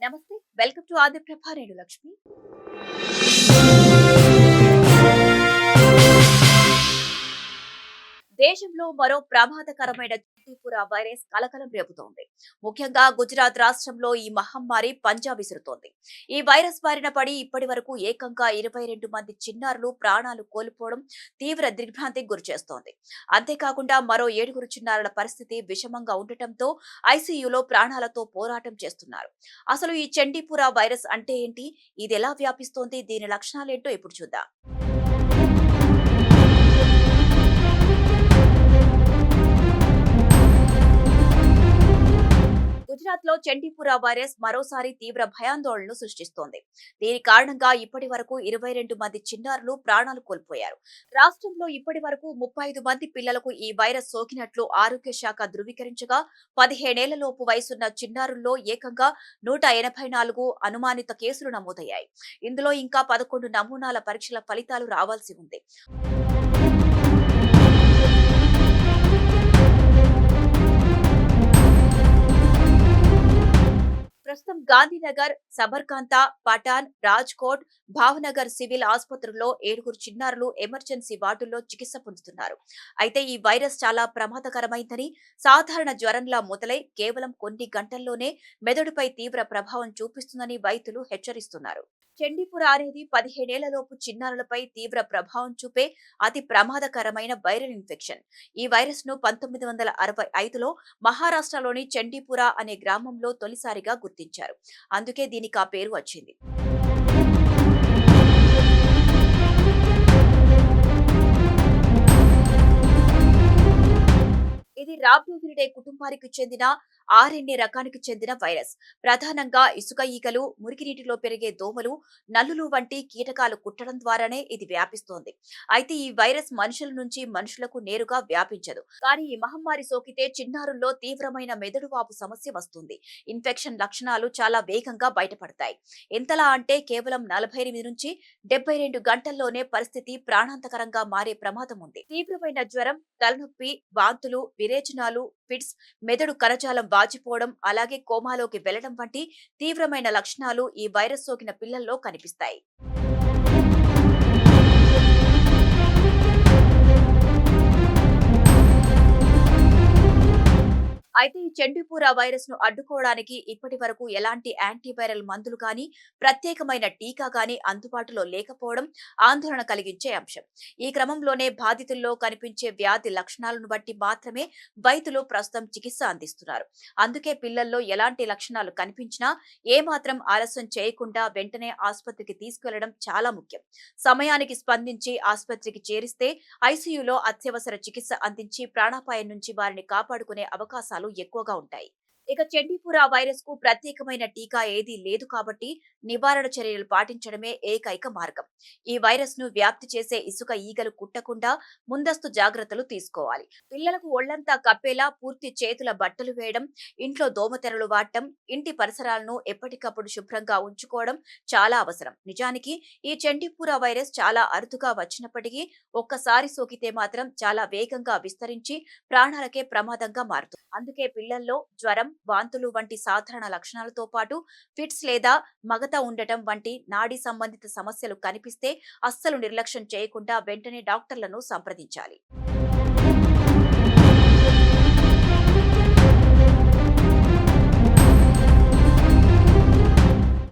నమస్తే. Welcome to Adiprabha. నేను లక్ష్మి. దేశంలో మరో ప్రమాదకరమైన చండీపుర వైరస్ కలకలం రేపుతోంది. ముఖ్యంగా గుజరాత్ రాష్ట్రంలో ఈ మహమ్మారి పంజా విసురుతోంది. ఈ వైరస్ బారిన పడి ఇప్పటి వరకు ఏకంగా 22 మంది చిన్నారులు ప్రాణాలు కోల్పోవడం తీవ్ర దిగ్భ్రాంతికి గురిచేస్తోంది. అంతేకాకుండా మరో 7 చిన్నారుల పరిస్థితి విషమంగా ఉండటంతో ఐసీయూలో ప్రాణాలతో పోరాటం చేస్తున్నారు. అసలు ఈ చండీపుర వైరస్ అంటే ఏంటి? ఇది ఎలా వ్యాపిస్తోంది? దీని లక్షణాలేంటో ఇప్పుడు చూద్దాం. గుజరాత్ లో చండీపుర వైరస్ మరోసారి తీవ్ర భయాందోళనలు సృష్టిస్తోంది. దీని కారణంగా ఇప్పటి వరకు 22 మంది చిన్నారులు ప్రాణాలు కోల్పోయారు. రాష్ట్రంలో ఇప్పటి వరకు 35 మంది పిల్లలకు ఈ వైరస్ సోకినట్లు ఆరోగ్య శాఖ ధృవీకరించగా 15 ఏళ్లలోపు వయసున్న చిన్నారుల్లో ఏకంగా 184 అనుమానిత కేసులు నమోదయ్యాయి. ఇందులో ఇంకా 11 నమూనాల పరీక్షల ఫలితాలు రావాల్సి ఉంది. ప్రస్తుతం గాంధీనగర్, సబర్కాంతా, పటాన్, రాజ్కోట్, భావనగర్ సివిల్ ఆసుపత్రుల్లో 7 చిన్నారులు ఎమర్జెన్సీ వార్డుల్లో చికిత్స పొందుతున్నారు. అయితే ఈ వైరస్ చాలా ప్రమాదకరమైందని, సాధారణ జ్వరంలా మొదలై కేవలం కొన్ని గంటల్లోనే మెదడుపై తీవ్ర ప్రభావం చూపిస్తుందని వైద్యులు హెచ్చరిస్తున్నారు. చండీపుర అనేది 15 ఏళ్లలోపు చిన్నారులపై తీవ్ర ప్రభావం చూపే అతి ప్రమాదకరమైన వైరల్ ఇన్ఫెక్షన్. ఈ వైరస్ ను 1965లో మహారాష్ట్రలోని చండీపుర అనే గ్రామంలో తొలిసారిగా గుర్తించారు. అందుకే దీనికి ఆ పేరు వచ్చింది. ఇది రాబ్డోవిరిడే కుటుంబానికి చెందిన ఆర్ఎన్ఏ రకానికి చెందిన వైరస్. ప్రధానంగా ఇసుక ఈగలు, మురికినీటిలో పెరిగే దోమలు, నల్లులు వంటి కీటకాలు కుట్టడం ద్వారానే ఇది వ్యాపిస్తోంది. అయితే ఈ వైరస్ మనుషుల నుంచి మనుషులకు నేరుగా వ్యాపించదు. కానీ ఈ మహమ్మారి సోకితే చిన్నారుల్లో తీవ్రమైన మెదడు వాపు సమస్య వస్తుంది. ఇన్ఫెక్షన్ లక్షణాలు చాలా వేగంగా బయటపడతాయి. ఎంతలా అంటే కేవలం 48 నుంచి 72 గంటల్లోనే పరిస్థితి ప్రాణాంతకరంగా మారే ప్రమాదం ఉంది. తీవ్రమైన జ్వరం, తలనొప్పి, వాంతులు, విరేచనాలు, ఫిట్స్, మెదడు కణజాలం వాచిపోవడం, అలాగే కోమాలోకి వెళ్లడం వంటి తీవ్రమైన లక్షణాలు ఈ వైరస్ సోకిన పిల్లల్లో కనిపిస్తాయి. అయితే ఈ చండీపుర వైరస్ ను అడ్డుకోవడానికి ఇప్పటి వరకు ఎలాంటి యాంటీవైరల్ మందులు గాని, ప్రత్యేకమైన టీకా గాని అందుబాటులో లేకపోవడం ఆందోళన కలిగించే అంశం. ఈ క్రమంలోనే బాధితుల్లో కనిపించే వ్యాధి లక్షణాలను బట్టి మాత్రమే వైద్యులు ప్రస్తుతం చికిత్స అందిస్తున్నారు. అందుకే పిల్లల్లో ఎలాంటి లక్షణాలు కనిపించినా ఏమాత్రం ఆలస్యం చేయకుండా వెంటనే ఆసుపత్రికి తీసుకెళ్లడం చాలా ముఖ్యం. సమయానికి స్పందించి ఆసుపత్రికి చేరిస్తే ఐసీయూలో అత్యవసర చికిత్స అందించి ప్రాణాపాయం నుంచి వారిని కాపాడుకునే అవకాశాలు ఎక్కువగా ఉంటాయి. ఇక చండీపుర వైరస్ కు ప్రత్యేకమైన టీకా ఏదీ లేదు కాబట్టి నివారణ చర్యలు పాటించడమే ఏకైక మార్గం. ఈ వైరస్ ను వ్యాప్తి చేసే ఇసుక ఈగలు కుట్టకుండా ముందస్తు జాగ్రత్తలు తీసుకోవాలి. పిల్లలకు ఒళ్లంతా కప్పేలా పూర్తి చేతుల బట్టలు వేయడం, ఇంట్లో దోమతెరలు వాడటం, ఇంటి పరిసరాలను ఎప్పటికప్పుడు శుభ్రంగా ఉంచుకోవడం చాలా అవసరం. నిజానికి ఈ చండీపుర వైరస్ చాలా అరుదుగా వచ్చినప్పటికీ ఒక్కసారి సోకితే మాత్రం చాలా వేగంగా విస్తరించి ప్రాణాలకే ప్రమాదంగా మారుతుంది. అందుకే పిల్లల్లో జ్వరం, వాంతులు వంటి సాధారణ లక్షణాలతో పాటు ఫిట్స్ లేదా మగత ఉండటం వంటి నాడీ సంబంధిత సమస్యలు కనిపిస్తే అస్సలు నిర్లక్ష్యం చేయకుండా వెంటనే డాక్టర్లను సంప్రదించాలి.